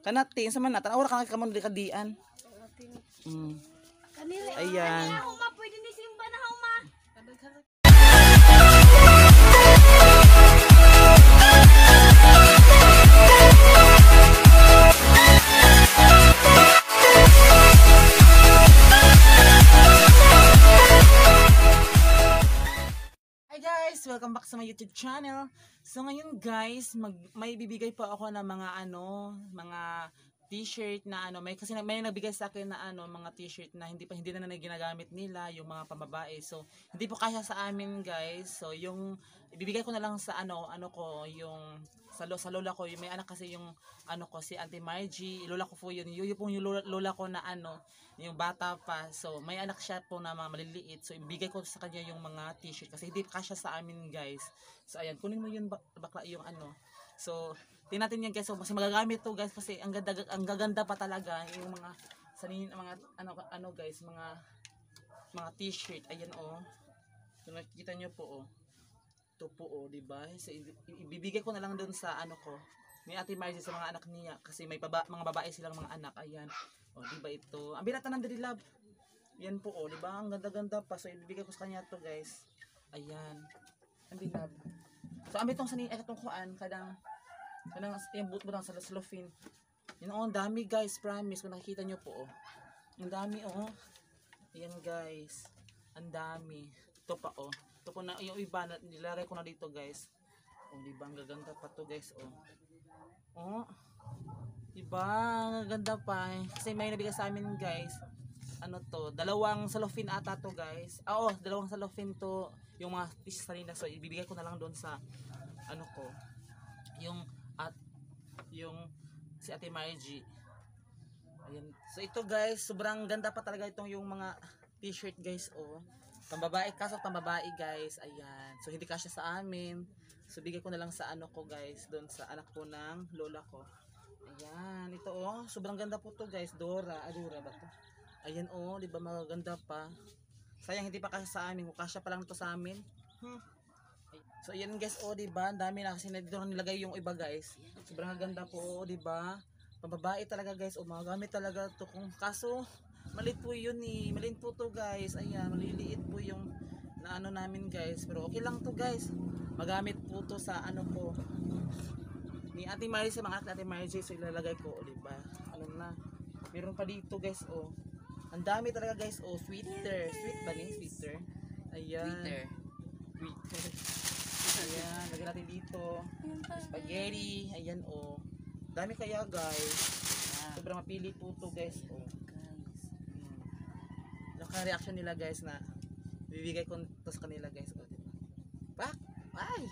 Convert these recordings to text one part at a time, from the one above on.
Kanatin sa manatan. Ora ka kamon di kadian. Ayan. Pwede ni simba na huma. Hi guys! Welcome back sa my YouTube channel. So ngayon guys, may bibigay po ako ng mga mga t-shirt na kasi may nagbigay sa akin na mga t-shirt na hindi na ginagamit nila, yung mga pambabae. So hindi po kasya sa amin guys. So yung ibibigay ko na lang sa yung sa lola ko, yung may anak kasi yung si Auntie Margie, lola ko po yun, yung lola ko na yung bata pa. So may anak siya po na mga maliliit. So ibigay ko sa kanya yung mga t-shirt kasi hindi kasya sa amin guys. So ayan, kunin mo yun bakla yung So tingnan natin yan guys. So kasi magagamit to guys kasi ang gaganda pa talaga yung mga mga guys, mga t-shirt. Ayan So nakikita niyo po ito po di ba? So, ibibigay ko na lang doon sa ko ni Ate Margie sa mga anak niya kasi may mga babae silang mga anak. Ayan. Di ba ito? Ang binata ng Diri Love. Yan po di ba? Ang ganda-ganda pa. So ibibigay ko sa kanya to guys. Ayan. Ang Love. So ambil tong itong kuan kadang yung boot mo lang sa cellophane. Yun ang dami guys, promise kung nakikita nyo po ang dami Ayan guys. Ang dami. Ito pa Ito po na yung iba nilagay ko na dito guys. Di ba ang gaganda pa to guys Di ba? Ang ganda pa kasi may nabigay sa amin guys. Dalawang cellophane ata to guys. Dalawang cellophane to yung mga pieces nila. So ibibigay ko na lang doon sa ko. Yung si Ate Margie. Ayan. So ito guys, sobrang ganda pa talaga itong yung mga t-shirt guys Pambabae, kaso pambabae guys. Ayan. So hindi kasya sa amin. So bigay ko na lang sa ko guys, doon sa anak ko ng lola ko. Ayan, ito sobrang ganda po to guys. Dora ba to? Ayan di ba maganda pa. Sayang hindi pa kasya sa amin. Kung kasya pa lang to sa amin. So ayan guys di ba? Ang dami na kasi dito nilagay yung iba guys. Sobrang ganda po di ba? Pambabae talaga guys. Magamit talaga to kung kaso maliit po yun maliit po to guys. Ayan, maliliit po yung na namin guys. Pero okay lang to guys. Magamit po to sa ko ni Ate Margie, sa mga Ate Margie. So ilalagay ko diba? Meron pa dito guys ang dami talaga guys sweater. Sweet ba ni? Sweater. Ayan. Sweater. Ayan, lagyan natin dito. Spaghetti. Ayan dami kaya guys. Sobrang mapili po to guys Naka-reaction nila guys na bibigay ko to sa kanila guys Pak! Ay!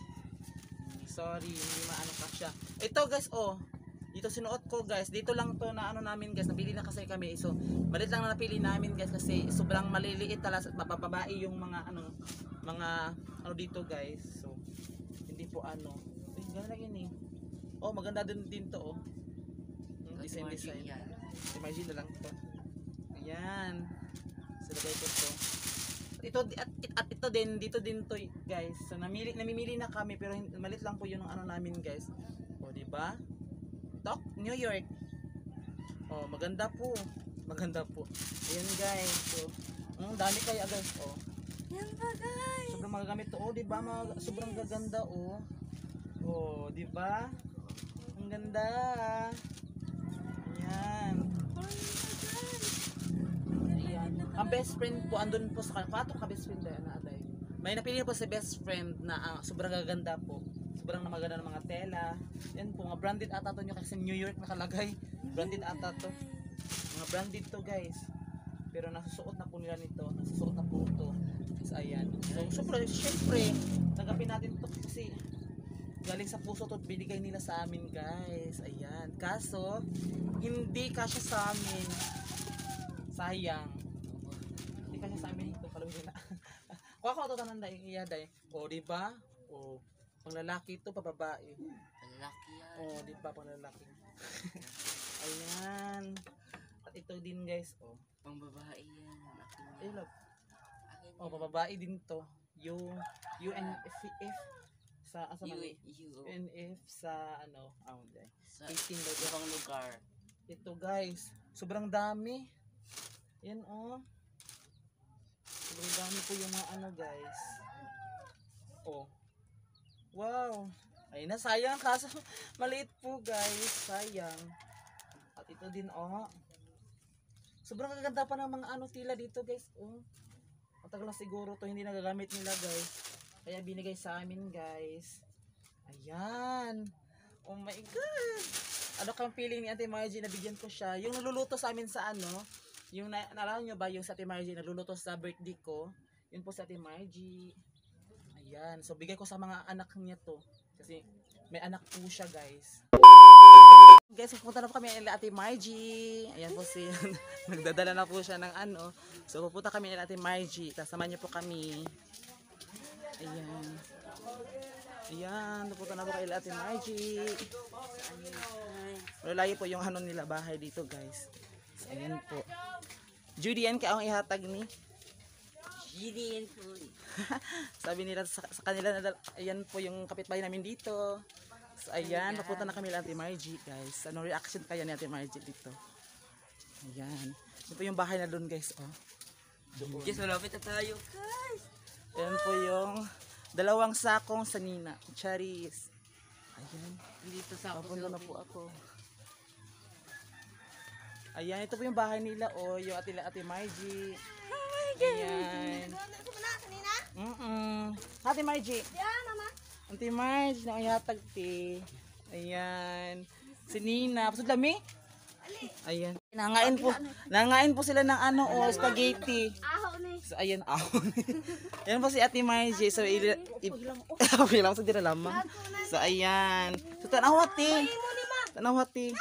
Sorry, hindi kasya. Ito guys dito sinuot ko guys. Dito lang to na namin guys. Napili na kasi kami. So, malit lang na napili namin guys kasi sobrang maliliit talaga. Mapapabae yung mga dito guys. So, hindi po ganda yun maganda din to design. Imagine na lang to. Ayan. So, lagay ko to. Ito din, dito din to guys. So namimili na kami pero malit lang po 'yung namin guys. Di ba? Talk New York. Maganda po. Ayan guys. So, dami kaya guys Yan ba guys? Sobrang magagamit to di ba? Sobrang gaganda di ba? Ang ganda. Ayan. Ang best friend po andun po sa kato ka best friend na aday. May napili po sa best friend na sobrang gaganda po. Sobrang maganda ng mga tela. Yan po, mga branded ata to nyo kasi New York nakalagay. Branded ata to. Mga branded to guys. Pero nasusuot na po nila nito. Nasusuot na po to. So ayan. So syempre, tagapin natin to kasi galing sa puso to, binigay nila sa amin guys. Ayan. Kaso, hindi kasya sa amin. Sayang. Kasi sa amin ito palawin na. Kuha ko ito tanan dahil iyaday. Diba? Pang lalaki ito, pababae. Lalaki yan. Diba? Pang lalaki. Ayan. At ito din guys. Pang babae yan. Ay, love. Pababae din to. Yung UNF sa UNF sa sa ibang lugar. Ito guys, sobrang dami. Yan oh. Sobrang dami po yung mga ano guys. Oh. Wow. Ay na, sayang kaso maliit po guys. Sayang. At ito din oh. Sobrang gaganda pa ng mga ano tila dito guys. Oh. Matagal na siguro to hindi nagagamit nila guys. Kaya binigay sa amin guys. Ayan. Oh my god. Ano kang feeling ni Ate Margie na bigyan ko siya? Yung naluluto sa amin sa ano, yung naalala nyo ba yung sa Ate Margie naluluto sa birthday ko? Yun po sa Ate Margie. Ayan. So bigay ko sa mga anak niya to. Kasi may anak po siya guys. Guys, pupunta na po kami nila Ate Margie. Ayan po si nagdadala na po siya ng ano. So pupunta kami nila Ate Margie. Kasama niyo po kami. Ayan. Ayan, napunta na po kay Ate Margie. Lalayo po yung ano nila bahay dito guys. So, ayan po. Judy, yan ka ang ihatag ni? Judy and po. Sabi nila sa kanila na ayan po yung kapitbahay namin dito. So ayan, napunta na kami kay Ate Margie guys. Anong reaction kaya ni Ate Margie dito? Ayan. Ito po yung bahay na doon guys. Oh. Guys, malapit na tayo. Guys! Ayan po yung dalawang sakong sanina. Charis. Ayan. Dito sa ako. Papunta na po ako. Ayan, ito po yung bahay nila. Oh, yung Ate Margie. Oh my God! Ayan. Ito mo na kanina? Ate Margie. Yeah, mama. Ate Margie, na ihatag ti. Ayan. Si Nina. Pasod lami? Ayan. Nangain po sila ng ano, oh, spaghetti. Aho ni. So, ayan, ahon. Ayan po si Ate Margie. So, okay lang, so di na lamang. So, ayan. So, tanawati. Tanawati.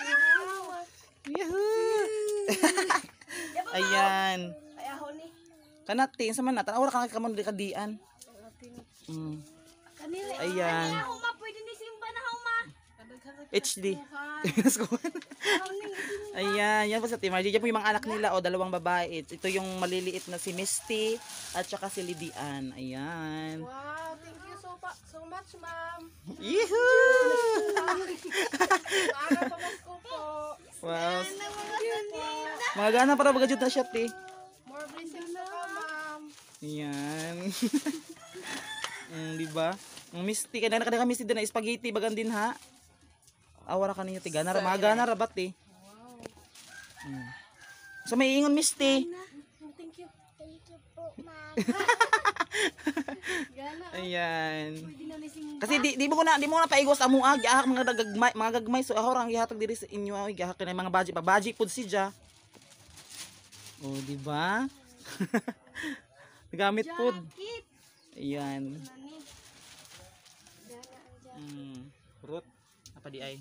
Yahoo! Ayan. Ay, aho ni. Kanati, sa man na. Tanawara ka nakamon di kadian. Kanila. Ayan. Aho ma, pwede ni simba na aho ma. HD. Ayan, yan po sa Ate Margie. Yan po yung mga anak nila, o dalawang babae. Ito yung maliliit na si Misty at saka si Lidian. Ayan. Wow, thank you so much, ma'am. Yehoo! Maaga pa mas ko po. Wow. Mga gana para bagajud na siya, te. More blessings na ka, ma'am. Ayan. Diba? Ang Misty, kaya nakadaka Misty din na spaghetti, bagan din ha. Awara ka ninyo, te. Gana, mga gana rabat, te. So may ingon Misty. Thank you. Thank you po, ma'am. Gana. Ayan. Pwede na ni simba. Kasi di mo na paigos amo giahak mga gagmay so ahor ang gihatag diri sa inyo giahak na mga baji pa baji pud si ja. Oh, di ba? Gamit pud. Kit. Ayan. Nani. Fruit apa di ay.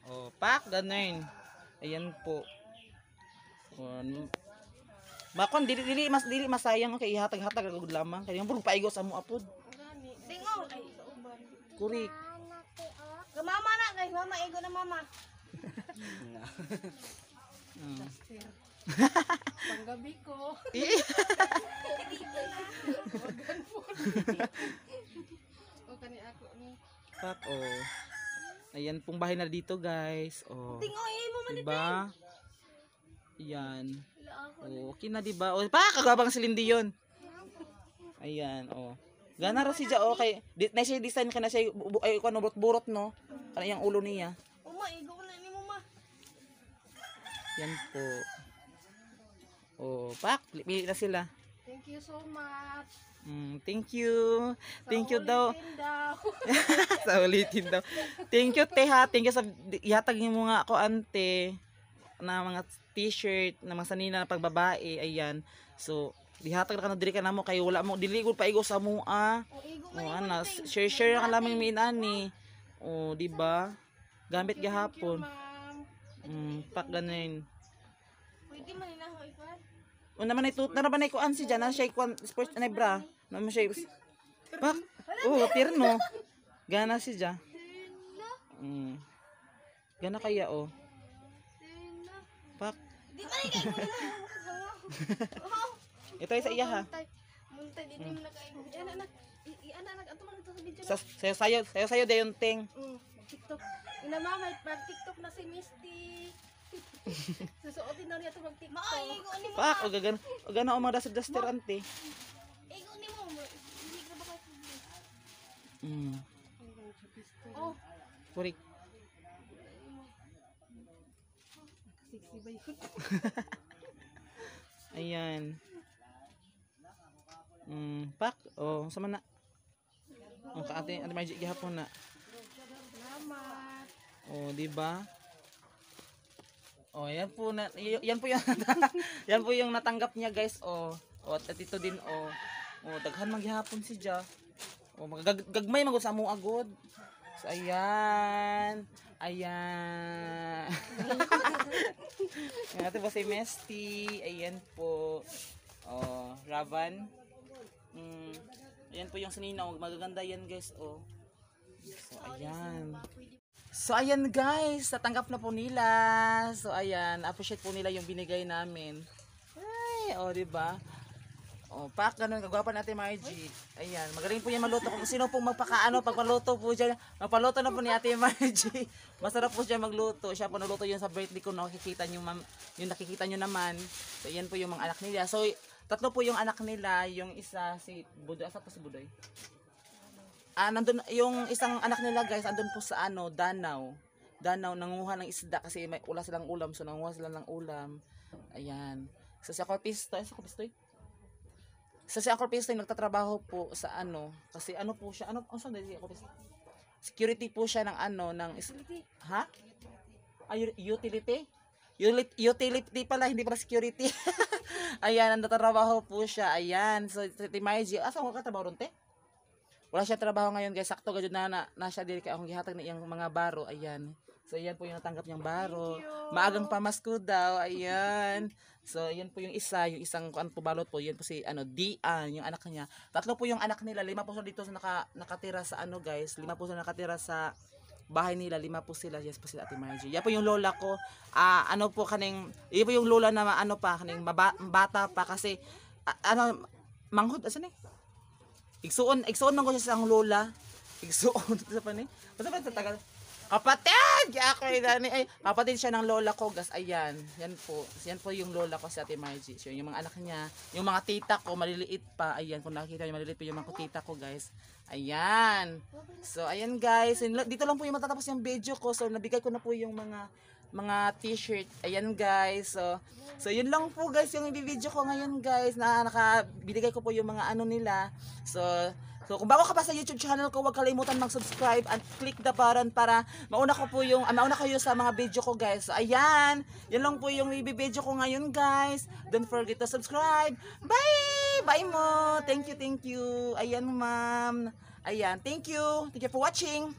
Oh, pak ganun. Ayan po. Bakon dili masayang kay ihatag-hatag agud lamang kay pud paigos amo apod. Tingo. Ay, sa uban. Kurik. Mama na, guys. Mama, ego na mama. Panggabi ko. O kani ako ni. Pak, oh. Ayan pong bahay na dito, guys. Oh. Tingo, mo man Diba? Ayan. Wala ako. Oh, okay na diba? Oh, pa kagabang silindi 'yon. Ayan, oh. Gana ra si Ja oh kay na siya design kana siya ay kuno burot-burot no. Kana yang ulo niya. Uma, ego na ni mama. Yan po. Oh, pak, pili na sila. Thank you so much. Thank you. Thank you daw. Ulitin daw. Sa ulitin daw. Thank you, te ha. Thank you sa ihatag niyo mga ako ante na mga t-shirt na mga sanina na pagbabae. Ayan. So, dihatag na ka na diri ka na mo kay wala mo dili gud paigo sa mo O, ego Oh, ana, share ka lamang minani. Oh, di ba? Gamit gahapon. ma'am. Pak ganin. Pwede man nila ako ipan. O naman ito, naraban ay kuan si Jan, na siya kuan sports na bra. Naman siya. Pak. Oh, pirno. Gana si Jan. Gana kaya oh. Pak. Di ba ni kayo Ito ay sa iya ha. Muntay din mo na kayo. Anak, anak, ato man ito sa video. Sayo dayon ting. TikTok. Ina mama, pag TikTok na si Misty. Susuotin na niya ito mag-tiktok. Igo ni mo. Pak, o gana o mga duster ante. Igo ni mo. Hindi ka ba kayo? Oh. Kurik. Sexy ba yun? Ayan. Pak, oh, sama na. Ang kaate, ate magic gihapon na. Salamat. Oh, di ba? Oh, yan po na yan po yung yan po yung natanggap niya, guys. Oh. Oh, at ito din oh. Oh, daghan man gihapon si Ja. Oh, magagagmay magud sa amo agod. So ayan. Ayan. Ito po si Mesty. Ayan po. Oh, Ravan. Ayan po yung sininaw. Magaganda yan, guys. Oh. So, ayan. So, ayan, guys. Natanggap na po nila. So, ayan. Appreciate po nila yung binigay namin. Ay, oh, diba? Oh, pak, ganun. Kagwapa natin, Margie. Ayan. Magaling po yan maluto. Kung sino pong magpakaano, pag maluto po dyan, magpaluto na po ni Ate Margie. Masarap po siya magluto. Siya po naluto yun sa birthday ko. Nakikita nyo, yung nakikita nyo naman. So, ayan po yung mga anak nila. So, tatlo po yung anak nila. Yung isa, si Budoy. Asa po si Budoy? Nandun, yung isang anak nila, guys, andun po sa Danau. Danau, nanguha ng isda kasi may wala silang ulam. So, nanguha sila ng ulam. Ayan. So, si Acorpistoy. So, si Acorpistoy nagtatrabaho po sa kasi po siya, saan si Acorpistoy? Security po siya ng ha? Utility? Utility pala, hindi pala security. Ayan, nagtatrabaho po siya. Ayan. So, si Margie, asa ko katrabaho ron, te? Wala siya trabaho ngayon, guys. Sakto gadyo na siya diri kay akong gihatag na iyang mga baro. Ayan. So ayan po yung natanggap niyang baro. Maagang pamasko daw. Ayan. So ayan po yung isa, yung isang po balot po. Yan po si Dian, yung anak niya. Tatlo po yung anak nila. 5 po sila dito sa nakatira sa guys. 5 po sila nakatira sa bahay nila. 5 po sila. Yes po sila Ate Margie. Yan po yung lola ko. Po kaning, yan po yung lola na kaning bata pa kasi manghod asan eh? Igsuon man ko siya sa lola. Igsuon sa pani. Basta ba tagal? Kapatid! Kaya ako kapatid siya ng lola ko, guys. Ayan. Yan po yung lola ko si Ate Margie. So, yung mga anak niya, yung mga tita ko, maliliit pa. Ayan, kung nakikita niyo, maliliit pa yung mga tita ko, guys. Ayan. So, ayan, guys. Dito lang po yung matatapos yung video ko. So, nabigay ko na po yung mga t-shirt. Ayan, guys. So yun lang po, guys, yung i-video ko ngayon, guys. Nakabinigay ko po yung mga nila. So kung bago ka pa sa YouTube channel ko, huwag kalimutan mag-subscribe and click the button para mauna kayo sa mga video ko, guys. So, ayan. Yan lang po yung i-video ko ngayon, guys. Don't forget to subscribe. Bye! Bye mo. Thank you. Ayan, ma'am. Ayan. Thank you for watching.